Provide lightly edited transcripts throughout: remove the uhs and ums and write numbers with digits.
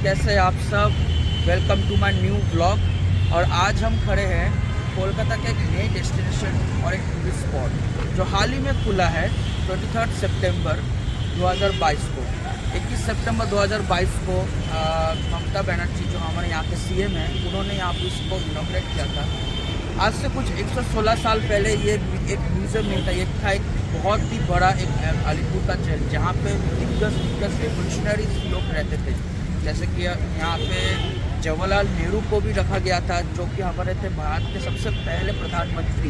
कैसे हैं आप सब। Welcome to my new blog. और आज हम खड़े हैं कोलकाता के एक नए डेस्टिनेशन और एक टूरिस्ट स्पॉट जो हाल ही में खुला है 23 सितंबर 2022 को। 21 सितंबर 2022 को ममता बनर्जी जो हमारे यहाँ के सीएम हैं, उन्होंने यहाँ पर इसको इनॉग्रेट किया था। आज से कुछ 116 साल पहले ये एक म्यूज़ियम नहीं था, ये था एक बहुत ही बड़ा एक अलीपुर का जेल जहाँ पे दिग्गज रेवोल्यूशनरी लोग रहते थे। जैसे कि यहाँ पे जवाहरलाल नेहरू को भी रखा गया था, जो कि हमारे थे भारत के सबसे पहले प्रधानमंत्री।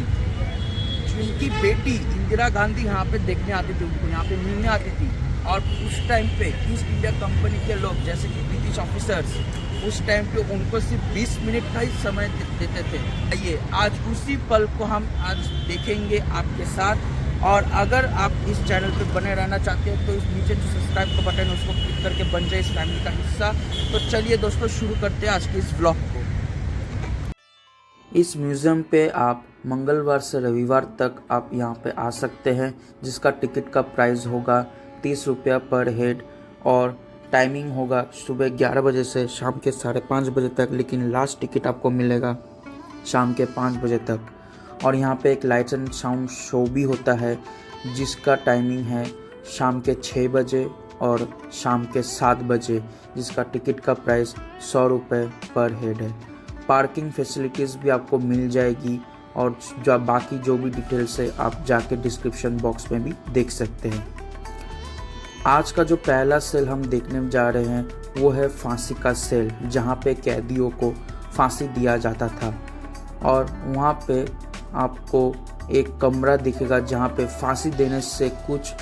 जिनकी बेटी इंदिरा गांधी यहाँ पे देखने आती थी, उनको यहाँ पे मिलने आती थी। और उस टाइम पे ईस्ट इंडिया कंपनी के लोग जैसे कि ब्रिटिश ऑफिसर्स उस टाइम पे उनको सिर्फ 20 मिनट का ही समय देते थे। आइए आज उसी पल को हम आज देखेंगे आपके साथ। और अगर आप इस चैनल पे बने रहना चाहते हैं तो इस नीचे जो सब्सक्राइब का बटन है उसको क्लिक करके बन जाए इस फैमिली का हिस्सा। तो चलिए दोस्तों शुरू करते हैं आज के इस व्लॉग को। इस म्यूज़ियम पे आप मंगलवार से रविवार तक आप यहाँ पे आ सकते हैं, जिसका टिकट का प्राइस होगा 30 रुपया पर हेड। और टाइमिंग होगा सुबह 11 बजे से शाम के 5:30 बजे तक, लेकिन लास्ट टिकट आपको मिलेगा शाम के 5 बजे तक। और यहाँ पे एक लाइट्स एंड साउंड शो भी होता है, जिसका टाइमिंग है शाम के 6 बजे और शाम के 7 बजे, जिसका टिकट का प्राइस 100 रुपये पर हेड है। पार्किंग फैसिलिटीज़ भी आपको मिल जाएगी और जो बाकी जो भी डिटेल्स है आप जाके डिस्क्रिप्शन बॉक्स में भी देख सकते हैं। आज का जो पहला सेल हम देखने जा रहे हैं वो है फांसी का सेल, जहाँ पे कैदियों को फांसी दिया जाता था। और वहाँ पे आपको एक कमरा दिखेगा जहाँ पे फांसी देने से कुछ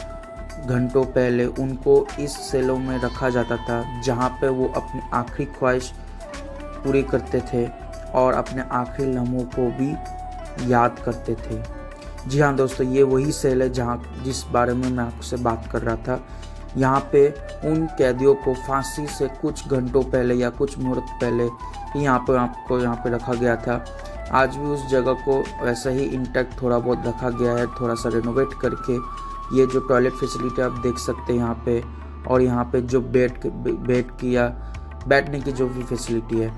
घंटों पहले उनको इस सेलों में रखा जाता था, जहाँ पे वो अपनी आखिरी ख्वाहिश पूरी करते थे और अपने आखिरी लम्हों को भी याद करते थे। जी हाँ दोस्तों, ये वही सेल है जिस बारे में मैं आपसे बात कर रहा था। यहाँ पे उन कैदियों को फांसी से कुछ घंटों पहले या कुछ मुहूर्त पहले ही आपको यहाँ पे रखा गया था। आज भी उस जगह को वैसा ही इंटैक्ट थोड़ा बहुत रखा गया है, थोड़ा सा रेनोवेट करके। ये जो टॉयलेट फैसिलिटी आप देख सकते हैं यहाँ पे, और यहाँ पे जो बेड की या बैठने की जो भी फैसिलिटी है।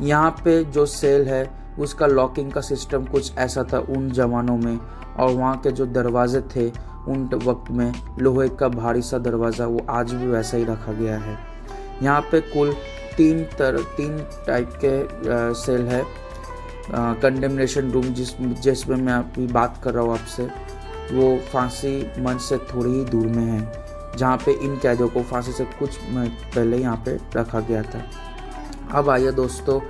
यहाँ पे जो सेल है उसका लॉकिंग का सिस्टम कुछ ऐसा था उन ज़मानों में, और वहाँ के जो दरवाजे थे उन वक्त में लोहे का भारी सा दरवाज़ा, वो आज भी वैसा ही रखा गया है। यहाँ पे कुल तीन टाइप के सेल है। कंडेमनेशन रूम जिसमें मैं अभी बात कर रहा हूँ आपसे, वो फांसी मंच से थोड़ी ही दूर में है, जहाँ पे इन कैदियों को फांसी से कुछ मिनट पहले यहाँ पे रखा गया था। अब आइए दोस्तों,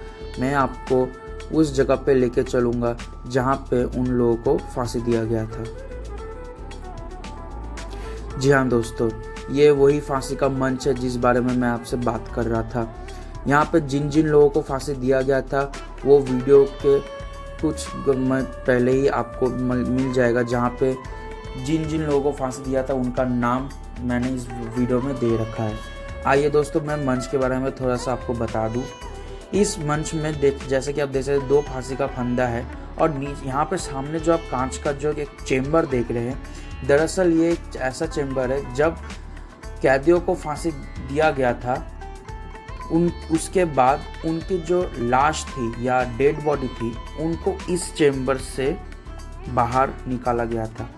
मैं आपको उस जगह पे लेके चलूँगा जहाँ पे उन लोगों को फांसी दिया गया था। जी हाँ दोस्तों, ये वही फांसी का मंच है जिस बारे में मैं आपसे बात कर रहा था। यहाँ पे जिन जिन लोगों को फांसी दिया गया था वो वीडियो के कुछ पहले ही आपको मिल जाएगा, जहाँ पे जिन जिन लोगों को फांसी दिया था उनका नाम मैंने इस वीडियो में दे रखा है। आइए दोस्तों, मैं मंच के बारे में थोड़ा सा आपको बता दूँ। इस मंच में जैसे कि आप देख सकते हैं 2 फांसी का फंदा है, और यहाँ पे सामने जो आप कांच का जो एक चेम्बर देख रहे हैं, दरअसल ये एक ऐसा चेम्बर है जब कैदियों को फांसी दिया गया था उसके बाद उनकी जो लाश थी या डेड बॉडी थी उनको इस चेम्बर से बाहर निकाला गया था।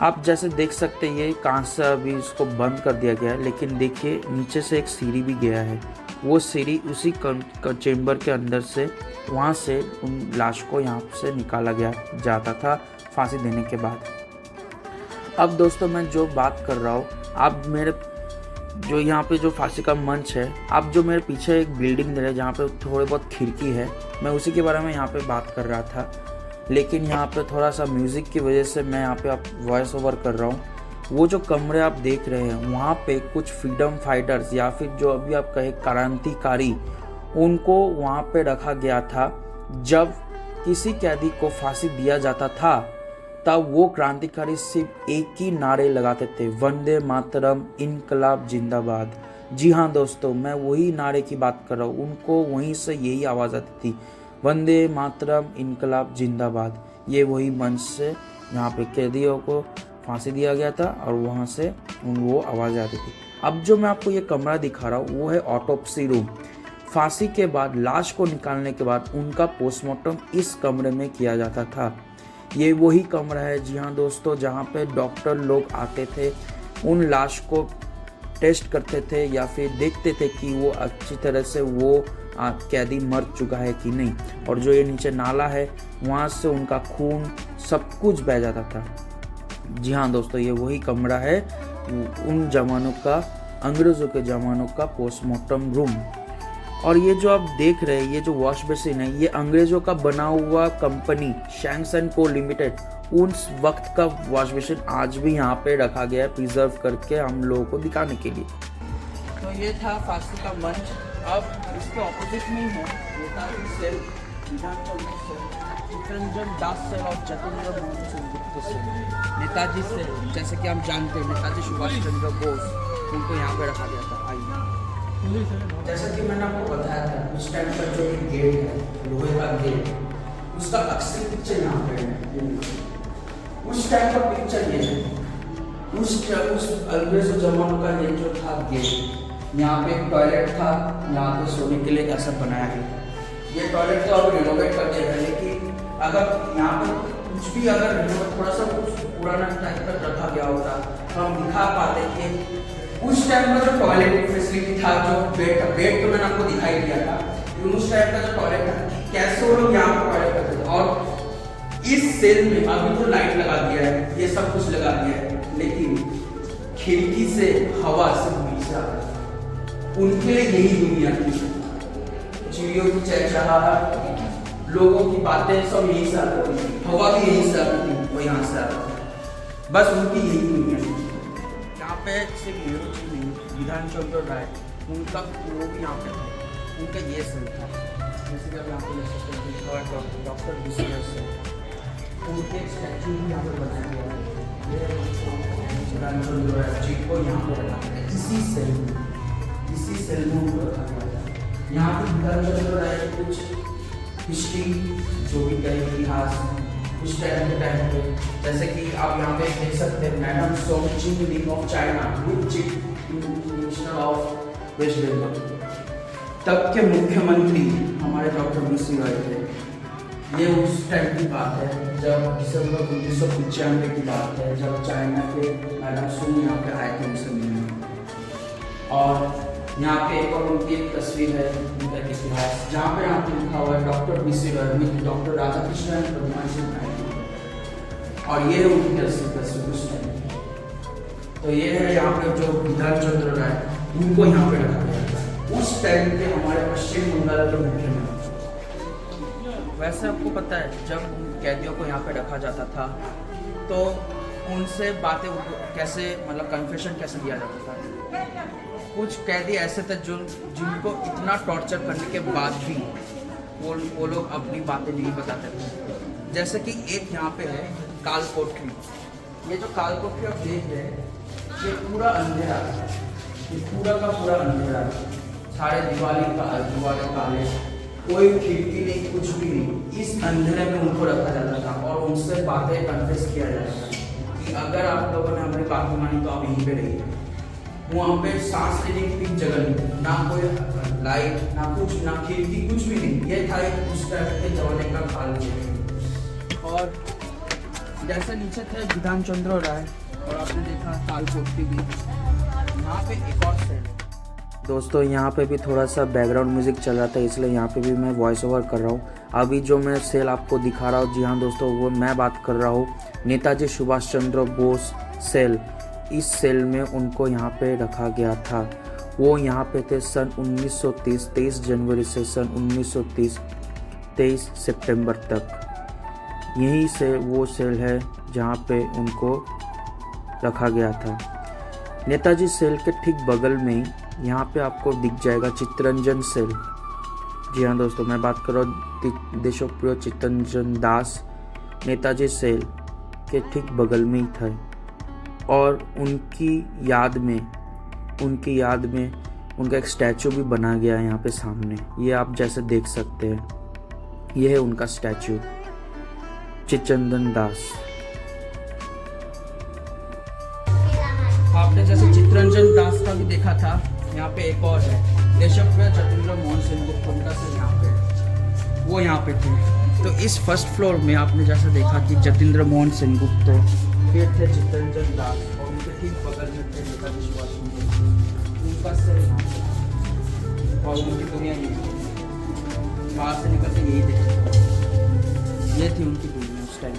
आप जैसे देख सकते हैं ये कांच से अभी इसको बंद कर दिया गया है, लेकिन देखिए नीचे से एक सीढ़ी भी गया है। वो सीढ़ी उसी चेम्बर के अंदर से वहाँ से उन लाश को यहाँ से निकाला जाता था फांसी देने के बाद। अब दोस्तों, मैं जो बात कर रहा हूँ, आप मेरे जो यहाँ पे जो फांसी का मंच है, आप जो मेरे पीछे एक बिल्डिंग दे रहे हैं जहाँ पे थोड़े बहुत खिड़की है, मैं उसी के बारे में यहाँ पे बात कर रहा था। लेकिन यहाँ पे थोड़ा सा म्यूज़िक की वजह से मैं यहाँ पे आप वॉइस ओवर कर रहा हूँ। वो जो कमरे आप देख रहे हैं वहाँ पे कुछ फ्रीडम फाइटर्स या फिर जो अभी आप कहे क्रांतिकारी, उनको वहाँ पे रखा गया था। जब किसी कैदी को फांसी दिया जाता था तब वो क्रांतिकारी सिर्फ एक ही नारे लगाते थे, वंदे मातरम, इनकलाब जिंदाबाद। जी हाँ दोस्तों, मैं वही नारे की बात कर रहा हूँ। उनको वहीं से यही आवाज़ आती थी, वंदे मातरम, इनकलाब जिंदाबाद। ये वही मंच से यहाँ पे कैदियों को फांसी दिया गया था और वहाँ से वो आवाज़ आती थी। अब जो मैं आपको ये कमरा दिखा रहा हूँ वो है ऑटोप्सी रूम। फांसी के बाद लाश को निकालने के बाद उनका पोस्टमार्टम इस कमरे में किया जाता था। ये वही कमरा है, जी हाँ दोस्तों, जहाँ पे डॉक्टर लोग आते थे, उन लाश को टेस्ट करते थे या फिर देखते थे कि वो अच्छी तरह से वो कैदी मर चुका है कि नहीं। और जो ये नीचे नाला है वहाँ से उनका खून सब कुछ बह जाता था। जी हाँ दोस्तों, ये वही कमरा है उन जमानों का, अंग्रेज़ों के ज़मानों का पोस्टमार्टम रूम। और ये जो आप देख रहे हैं, ये जो वॉश बेसिन है, ये अंग्रेज़ों का बना हुआ कंपनी शैंक्स एंड को लिमिटेड, उस वक्त का वॉश बेसिन आज भी यहाँ पे रखा गया है प्रिजर्व करके हम लोगों को दिखाने के लिए। तो ये था फांसी का मंच। अब इसके ऑपोजिट में है नेताजी सेल, चित्तरंजन दास सेल और चतुर्वेद मोहन सेनगुप्त सेल। नेताजी सेल जैसे कि हम जानते हैं नेताजी सुभाष चंद्र बोस, उनको यहाँ पे रखा गया था। आइए, जैसा कि मैंने आपको बताया था, उस टाइम का जो एक गेट है, लोहे का गेट, उसका अक्सर पिक्चर यहाँ पे है। उस टाइम का पिक्चर ये है, उस अंग्रेजों जमानों का ये जो था गेट, यहाँ पे एक टॉयलेट था, यहाँ पे सोने के लिए ऐसा बनाया गया था। ये टॉयलेट तो अब रिनोवेट कर दिया है, लेकिन अगर यहाँ पे कुछ भी अगर थोड़ा सा कुछ पुराना टाइप का रखा गया होता तो हम दिखा पाते कि उस टाइम का जो टॉयलेट फैसिलिटी था, जो बेड तो मैंने आपको दिखाई दिया था, लेकिन उस टाइम का जो टॉयलेट था कैसे वो लोग यहाँ पर टॉयलेट करते थे। और इस सेल में अभी तो लाइट लगा दिया है, ये सब कुछ लगा दिया है, लेकिन खिड़की से हवा से हमेशा उनके लिए यही दुनिया थी। चिड़ियों की चहचहाहट, लोगों की बातें सब यही से आती थी, हवा भी यही से आती थी, वो यहाँ से आती थी, बस उनकी यही दुनिया थी। यहाँ पे सिर्फ नेहरू जी नहीं, विधान चंद्र राय, उनका वो भी यहाँ पे थे, उनका ये सेल था। जैसे कि अब यहाँ पे देख सकते हैं डॉक्टर बिस्मिल से उनके स्टैचू भी यहाँ पे बनाया गया है। ये विधान चंद्र राय जी को यहाँ पे रखा गया, इसी सेल में उनको रखा गया था। यहाँ पे विधान चंद्र राय की कुछ हिस्ट्री, जो भी कहे इतिहास उस टाइम पे, जैसे कि आप यहाँ पे देख सकते हैं, madam Soong Ching Ling of China, group chief minister of West Bengal, तब के मुख्यमंत्री हमारे डॉक्टर बीसी रॉय थे। ये उस टाइम की बात है, जब दिसंबर 1995 की बात है, जब चाइना के मैडम सोंग यहाँ पे आए थे उनसे मिलने। और यहाँ पे एक और उनकी एक तस्वीर है, उनका इतिहास, जहाँ पे यहाँ पे लिखा हुआ है doctor BC Roy with doctor Radhakrishnan and Pratima Singh Naidu. और ये है उनकी तस्वीर उस टाइम। तो ये है यहाँ पे जो विधान चंद्र राय, उनको यहाँ पे रखा गया था उस टाइम के हमारे पश्चिम बंगाल के मुख्यमंत्री। वैसे आपको पता है, जब उन कैदियों को यहाँ पे रखा जाता था तो उनसे बातें कैसे, मतलब कन्फेशन कैसे दिया जाता था। कुछ कैदी ऐसे थे जिनको इतना टॉर्चर करने के बाद भी वो लोग अपनी बातें नहीं बताते थे। जैसे कि एक यहाँ पे है काल कोठरी। ये जो काल कोठरी आप देख रहे हैं, ये पूरा अंधेरा, ये पूरा का पूरा अंधेरा, सारे दीवारें काले, कोई खिड़की नहीं, कुछ भी नहीं। इस अंधेरे में उनको रखा जाता था और उनसे बातें कन्फेस किया जाता था कि अगर आप लोगों ने हमारी बात मानी तो आप यहीं पे रहिए। वहाँ पे सांस लेने की भी जगह नहीं, ना कोई लाइट, ना कुछ, ना खिड़की, कुछ भी नहीं। ये था एक उस टाइम के जमाने का काल। और जैसे नीचे थे विधान चंद्र राय, और आपने देखा काल कोठरी भी। यहाँ पे एक और सेल है दोस्तों, यहाँ पे भी थोड़ा सा बैकग्राउंड म्यूजिक चल रहा था, इसलिए यहाँ पे भी मैं वॉइस ओवर कर रहा हूँ। अभी जो मैं सेल आपको दिखा रहा हूँ, जी हाँ दोस्तों, वो मैं बात कर रहा हूँ नेताजी सुभाष चंद्र बोस सेल। इस सेल में उनको यहाँ पे रखा गया था। वो यहाँ पे थे सन 1930, 23 जनवरी से सन 1930, 23 सितंबर तक। यहीं से वो सेल है जहाँ पे उनको रखा गया था। नेताजी सेल के ठीक बगल में ही यहाँ पे आपको दिख जाएगा चित्तरंजन सेल। जी हाँ दोस्तों, मैं बात कर रहा हूँ देशप्रिय चित्तरंजन दास। नेताजी सेल के ठीक बगल में ही था और उनकी याद में उनका एक स्टैचू भी बना गया है यहाँ पे सामने। ये आप जैसे देख सकते हैं, ये है उनका स्टैचू चित्तरंजन दास। देखा था, यहाँ पे एक और है देशप्रिय जतींद्र मोहन सेनगुप्त, उनका सेल यहाँ पे, वो यहाँ पे थे। तो इस फर्स्ट फ्लोर में आपने जैसा देखा कि जतींद्र मोहन सेनगुप्त, फिर थे चित्तरंजन दास और उनके ठीक बगल में थे नेताजी सुभाष चंद्र बोस, उनका सेल यहाँ पे। और उनकी दुनिया नहीं, बाहर से निकलते यही देखा, ये थी उनकी दुनिया उस टाइम।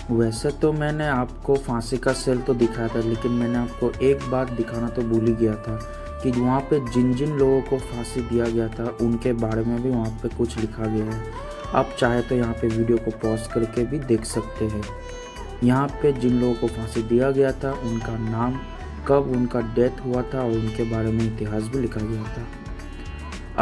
वैसे तो मैंने आपको फांसी का सेल तो दिखाया था, लेकिन मैंने आपको एक बात दिखाना तो भूल ही गया था कि वहाँ पे जिन जिन लोगों को फांसी दिया गया था उनके बारे में भी वहाँ पे कुछ लिखा गया है। आप चाहे तो यहाँ पे वीडियो को पॉज करके भी देख सकते हैं। यहाँ पे जिन लोगों को फांसी दिया गया था उनका नाम, कब उनका डेथ हुआ था और उनके बारे में इतिहास भी लिखा गया था।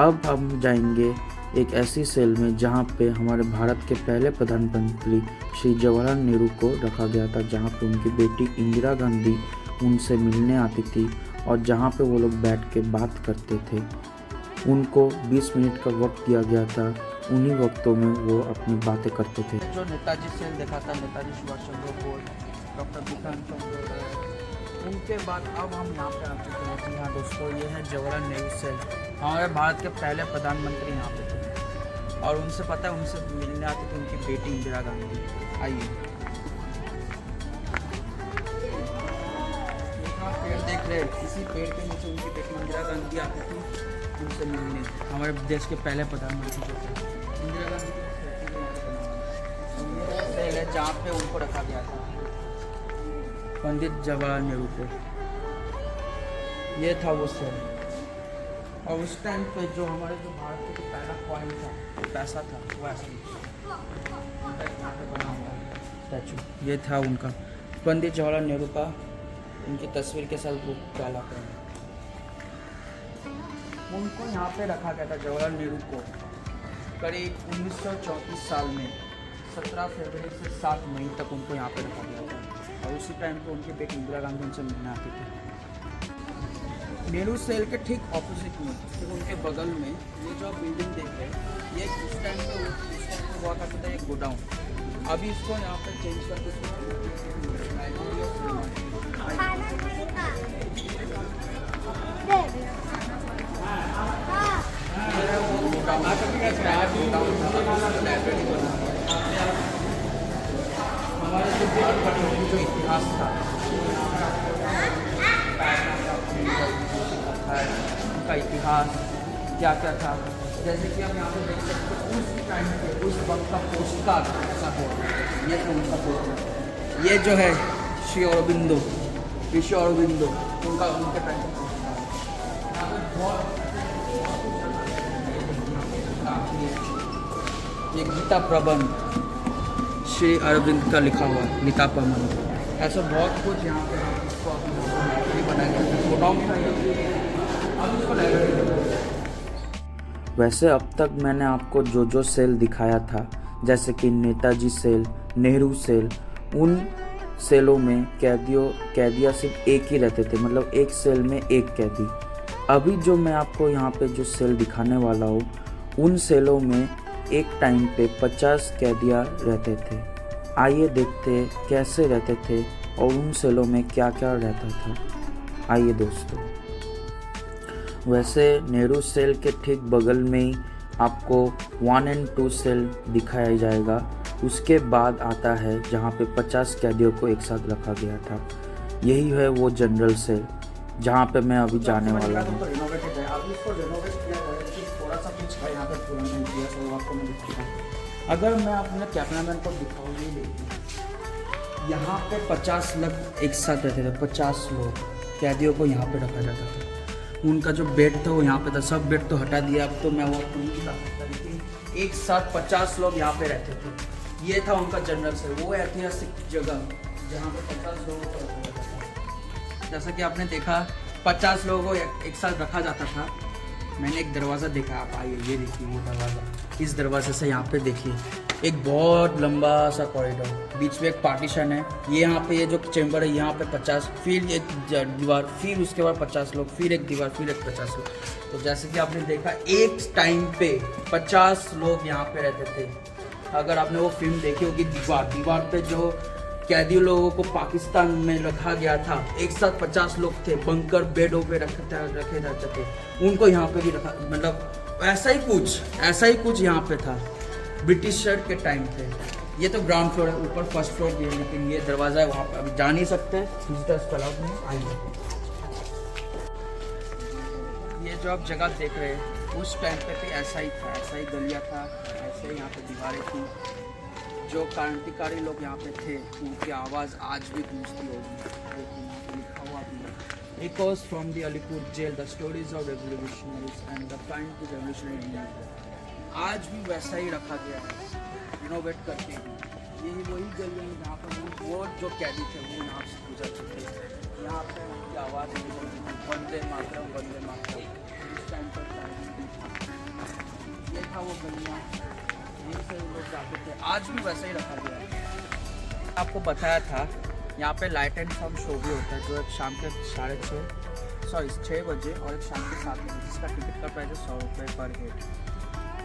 अब हम जाएंगे एक ऐसी सेल में जहाँ पे हमारे भारत के पहले प्रधानमंत्री श्री जवाहरलाल नेहरू को रखा गया था, जहाँ पे उनकी बेटी इंदिरा गांधी उनसे मिलने आती थी और जहाँ पे वो लोग बैठ के बात करते थे। उनको 20 मिनट का वक्त दिया गया था, उन्हीं वक्तों में वो अपनी बातें करते थे। जो नेताजी सेल देखा था, नेताजी सुभाष चंद्र बोस, डॉक्टर बिपिन चंद्र, उनके बाद अब हम यहाँ पे आ चुके हैं। जी हाँ दोस्तों, ये है जवाहरलाल नेहरू सेल। हमारे भारत के पहले प्रधानमंत्री यहाँ पे थे और उनसे पता है, उनसे मिलने आती थी उनकी बेटी इंदिरा गांधी। आइए, पेड़ देख रहे, इसी पेड़ के नीचे उनकी बेटी इंदिरा गांधी आती थी उनसे मिलने। हमारे देश के पहले प्रधानमंत्री जो थे इंदिरा गांधी सेल है जहाँ पे उनको रखा गया था, पंडित जवाहरलाल नेहरू को। ये था वो सेल। और उस टाइम पे जो हमारे जो भारत का जो पहला कॉइन था, पैसा था, वो ऐसा यहाँ पे बना हुआ स्टैचू, ये था उनका पंडित जवाहरलाल नेहरू का, उनकी तस्वीर के साथ वो कहलाते हैं। उनको यहाँ पे रखा गया था जवाहरलाल नेहरू को करीब 1934 साल में 17 फरवरी से 7 मई तक उनको यहाँ पे रखा गया था। और उसी टाइम पे उनकी बेटी इंदिरा गांधी उनसे मिलने आती थी। नेहरू सेल के ठीक ऑपोजिट में, ठीक उनके बगल में ये जो बिल्डिंग देख रहे हैं, ये उस टाइम पे हुआ करता था एक गोडाउन। अभी इसको यहाँ पे चेंज करके हमारे जो जो इतिहास था, उनका इतिहास क्या क्या था, जैसे कि हम यहाँ पे देख सकते हैं उस टाइम पे उस वक्त का पोस्ट कार्ड ऐसा हो, ये तो उनका पोस्ट। ये जो है श्री अरबिंदो, विश्व अरबिंदो, उनका उनके टाइम पे ये गीता प्रबंध श्री अरविंद का लिखा हुआ गीता प्रबंध, ऐसा बहुत कुछ यहाँ पे वैसे अब तक मैंने आपको जो जो सेल दिखाया था, जैसे कि नेताजी सेल, नेहरू सेल, उन सेलों में कैदिया सिर्फ एक ही रहते थे, मतलब एक सेल में एक कैदी। अभी जो मैं आपको यहाँ पे जो सेल दिखाने वाला हूँ, उन सेलों में एक टाइम पे 50 कैदियाँ रहते थे। आइए देखते हैं कैसे रहते थे और उन सेलों में क्या क्या रहता था। आइए दोस्तों, वैसे नेहरू सेल के ठीक बगल में ही आपको 1 और 2 सेल दिखाया जाएगा। उसके बाद आता है जहाँ पे 50 कैदियों को एक साथ रखा गया था। यही है वो जनरल सेल जहाँ पे मैं अभी जाने वाला हूँ। अगर मैं अपने कैमरामैन को दिखाऊँ, ये देखिए, यहाँ पे 50 लोग एक साथ रहते थे। 50 लोग कैदियों को यहाँ पे रखा जाता था। उनका जो बेड था वो यहाँ पे था, सब बेड तो हटा दिया। अब तो मैं वो आपको नहीं बता सकता, लेकिन एक साथ 50 लोग यहाँ पे रहते थे। ये था उनका जनरल सेल, वो ऐतिहासिक जगह जहाँ पे 50 लोगों को रखा जाता था। जैसा कि आपने देखा 50 लोगों को एक साथ रखा जाता था। मैंने एक दरवाज़ा देखा, आप आइए, ये देखिए वो दरवाज़ा। इस दरवाजे से यहाँ पे देखिए एक बहुत लंबा सा कॉरिडोर, बीच में एक पार्टीशन है। ये यहाँ पे ये जो चैम्बर है, यहाँ पे 50, फिर एक दीवार, फिर उसके बाद 50 लोग, फिर एक दीवार, फिर एक 50 लोग। तो जैसे कि आपने देखा एक टाइम पे 50 लोग यहाँ पे रहते थे। अगर आपने वो फिल्म देखी होगी दीवार पे जो कैदी लोगों को पाकिस्तान में रखा गया था, एक साथ 50 लोग थे, बंकर बेडों पे रखे रहते थे, उनको यहाँ पे भी रखा, मतलब ऐसा ही कुछ यहाँ पे था ब्रिटिशर के टाइम पे। ये तो ग्राउंड फ्लोर है, ऊपर फर्स्ट फ्लोर भी है, लेकिन ये दरवाज़ा है, वहाँ पे अभी जा नहीं सकते, विजिटर्स को अलाउड नहीं। आइए, ये जो आप जगह देख रहे हैं उस टाइम पे भी ऐसा ही था, ऐसा ही गलिया था, ऐसे ही यहाँ पे दीवारें थी। जो क्रांतिकारी लोग यहाँ पे थे उनकी आवाज़ आज भी गूंजती होगी, लिखा हुआ भी है। Echoes from the Alipur jail, the stories of revolutionaries and the find to revolutionary India। आज भी वैसा ही रखा गया है, रिनोवेट करके। यही वही गलियाँ हैं जहाँ पर वो जो कैदी थे वो यहाँ से गुजर चुके थे। यहाँ पे उनकी आवाज़ वंदे मातरम वंदे मातरम, इस टाइम पर ये था वो गलियाँ, यहीं से लोग जाते थे, आज भी वैसा ही रखा गया है। आपको बताया था यहाँ पे लाइट एंड साउंड शो भी होता है, जो एक शाम के 6 बजे और एक शाम के 7 बजे, जिसका टिकट का प्राइस है 100 रुपये पर हेड।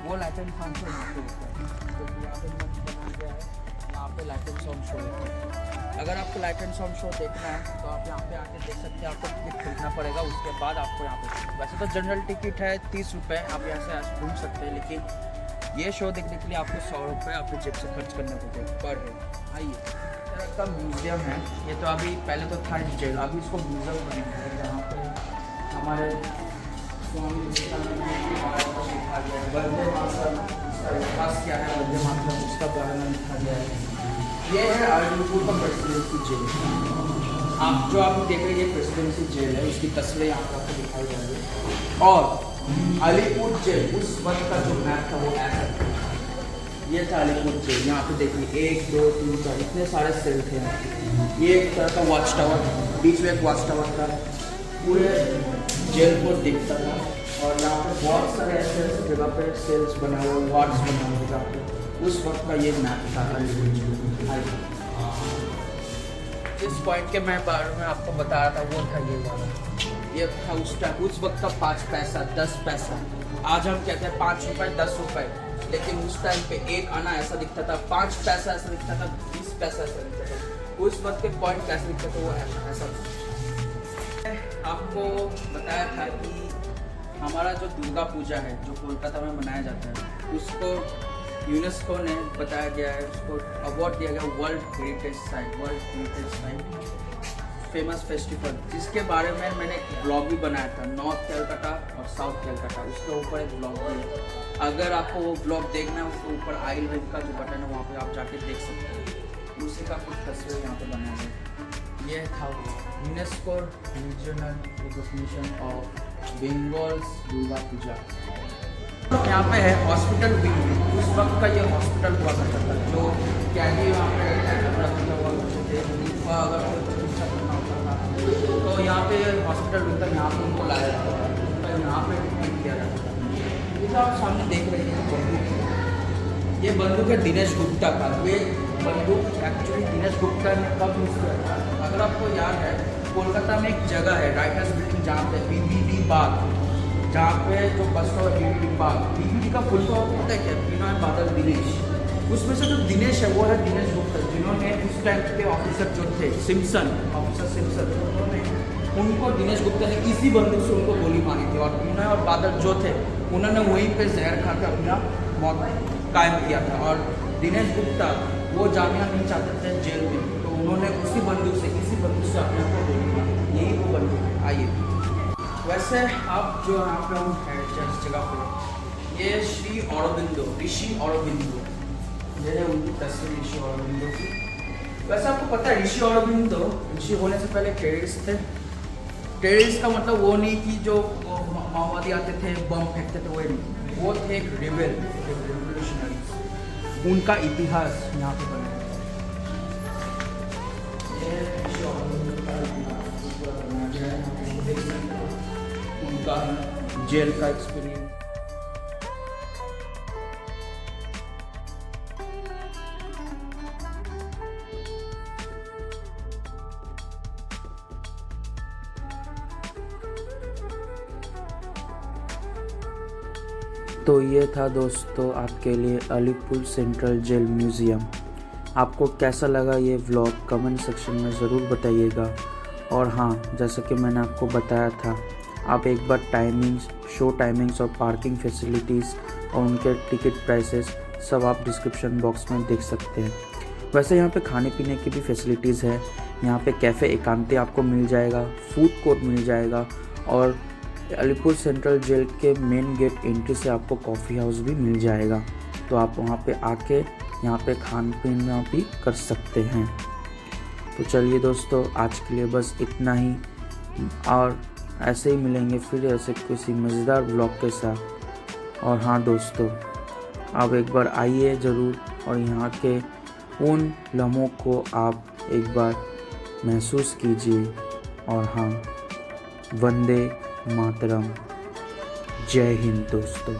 वो लाइट एंड साउंड शो यहाँ पे होता है, क्योंकि यहाँ पे मंच बना गया है, यहाँ पे लाइट एंड साउंड शो होता है। अगर आपको लाइट एंड साउंड शो देखना है तो आप यहाँ पे आके देख सकते हैं, आपको टिकट खरीदना पड़ेगा, उसके बाद आपको यहाँ पे, वैसे तो जनरल टिकट है 30 रुपये, आप यहाँ से घूम सकते हैं, लेकिन ये शो देखने के लिए आपको 100 रुपये अपने जेब से खर्च करने होते पर हेड। आइए, का म्यूज़ियम है, ये तो अभी पहले तो था जेल, अभी इसको म्यूज़ियम बनाया है, जहाँ पे हमारे स्वामी विवेकानंद को लिखा गया है, वंदे मातरम, उसका इतिहास क्या है, वंदे मातरम उसका बारे में लिखा गया है। ये है अलीपुर का प्रेसिडेंसी जेल। आप जो अभी देख रहे हैं ये प्रेसिडेंसी जेल है, उसकी तस्वीरें यहाँ पर आपको दिखाई जा रही है। और अलीपुर जेल उस वक्त का जो मैप था वो ऐसा था, ये था अलीपुर जेल। यहाँ पे देखिए 1 2 3 4 इतने सारे सेल थे। ये एक तरह का वॉच टावर, बीच में एक वॉच टावर था, पूरे जेल को दिखता था। और यहाँ पे बहुत सारे ऐसे जगह पे सेल्स बना हुए, वार्ड्स बना हुए, जहाँ पे उस वक्त का ये मैप था अलीपुर जेल। जिस पॉइंट के मैं बारे में आपको बता रहा था वो था ये वाला, ये था उस टाइम, उस वक्त का 5 पैसा 10 पैसा। आज हम कहते हैं 5 रुपये 10 रुपये, लेकिन उस टाइम पे 1 आना ऐसा दिखता था, 5 पैसा ऐसा दिखता था, 20 पैसा ऐसा दिखता था। उस वक्त के पॉइंट कैसे दिखते थे वो ऐसा। आपको बताया था कि हमारा जो दुर्गा पूजा है जो कोलकाता में मनाया जाता है, उसको यूनेस्को ने बताया गया है, उसको अवार्ड दिया गया world heritage site, famous festival, जिसके बारे में मैंने एक ब्लॉग भी बनाया था, नॉर्थ कैलकाटा और साउथ कैलकाटा, उसके ऊपर एक ब्लॉग भी है। अगर आपको वो ब्लॉग देखना है उसके ऊपर आई लिंक का जो बटन है वहाँ पे आप जाके देख सकते हैं, उसी का कुछ तस्वीर यहाँ पे बनाया है। ये था UNESCO regional recognition of Bengal's Durga Puja. यहाँ पे है हॉस्पिटल विंग, उस वक्त का ये हॉस्पिटल हुआ करता था, जो कैदी वहाँ पे हुआ करते थे, अगर चिकित्सा करना होता था तो यहाँ पे हॉस्पिटल विंग था, यहाँ पे उनको लाया जाता था, उनका यहाँ पे ट्रीटमेंट किया जाता था। ये तो आप सामने देख रहे हैं बंदूक, ये बंदूक है दिनेश गुप्ता का। ये बंदूक एक्चुअली दिनेश गुप्ता ने कब यूज़ किया था, अगर आपको याद है कोलकाता में एक जगह है राइटर्स बिल्डिंग, जहाँ पे बीबीडी बाग, जहाँ पे जो बस स्टॉप है बीबीडी बाग, बीबीडी का फुल फॉर्म होता है क्या, बिना बादल दिनेश, उसमें से जो दिनेश है वो है दिनेश गुप्ता, जिन्होंने उस टाइम के ऑफिसर जो थे ऑफिसर सिम्सन, उनको दिनेश गुप्ता ने इसी बंदूक से उनको गोली मारी थी, और बिना और बादल जो थे उन्होंने वहीं पे जहर खा के अपना मौत कायम किया था। और दिनेश गुप्ता वो जाना नहीं चाहते थे जेल में, तो उन्होंने इसी बंदूक से अपने आप को गोली मारी, यही वो बंदूक है। आइए, वैसे आप जो यहाँ पे हम है जिस जगह पे, ये श्री औरबिंदो, ऋषि औरबिंदो, ये है उनकी तस्वीर ऋषि औरबिंदो की। वैसे आपको पता है ऋषि औरबिंदो ऋषि होने से पहले टेररिस्ट थे। टेररिस्ट का मतलब वो नहीं कि जो माओवादी आते थे बम फेंकते थे, वो नहीं, वो थे एक रेवोल्यूशनरी। उनका इतिहास यहाँ पे बना है, उनका जेल का एक्सपीरियंस। तो ये था दोस्तों आपके लिए अलीपुर सेंट्रल जेल म्यूज़ियम। आपको कैसा लगा ये व्लॉग कमेंट सेक्शन में ज़रूर बताइएगा। और हाँ, जैसा कि मैंने आपको बताया था, आप एक बार टाइमिंग्स, शो टाइमिंग्स और पार्किंग फैसिलिटीज़ और उनके टिकट प्राइसेस सब आप डिस्क्रिप्शन बॉक्स में देख सकते हैं। वैसे यहाँ पे खाने पीने की भी फैसिलिटीज़ है। यहाँ पे कैफ़े एकांते आपको मिल जाएगा, फूड कोर्ट मिल जाएगा और अलीपुर सेंट्रल जेल के मेन गेट एंट्री से आपको कॉफ़ी हाउस भी मिल जाएगा। तो आप वहाँ पे आके यहाँ पे खान पीना भी कर सकते हैं। तो चलिए दोस्तों, आज के लिए बस इतना ही, और ऐसे ही मिलेंगे फिर ऐसे किसी मज़ेदार ब्लॉग के साथ। और हाँ दोस्तों, आप एक बार आइए ज़रूर और यहाँ के उन लम्हों को आप एक बार महसूस कीजिए। और हाँ, वंदे मातरम, जय हिंद दोस्तों।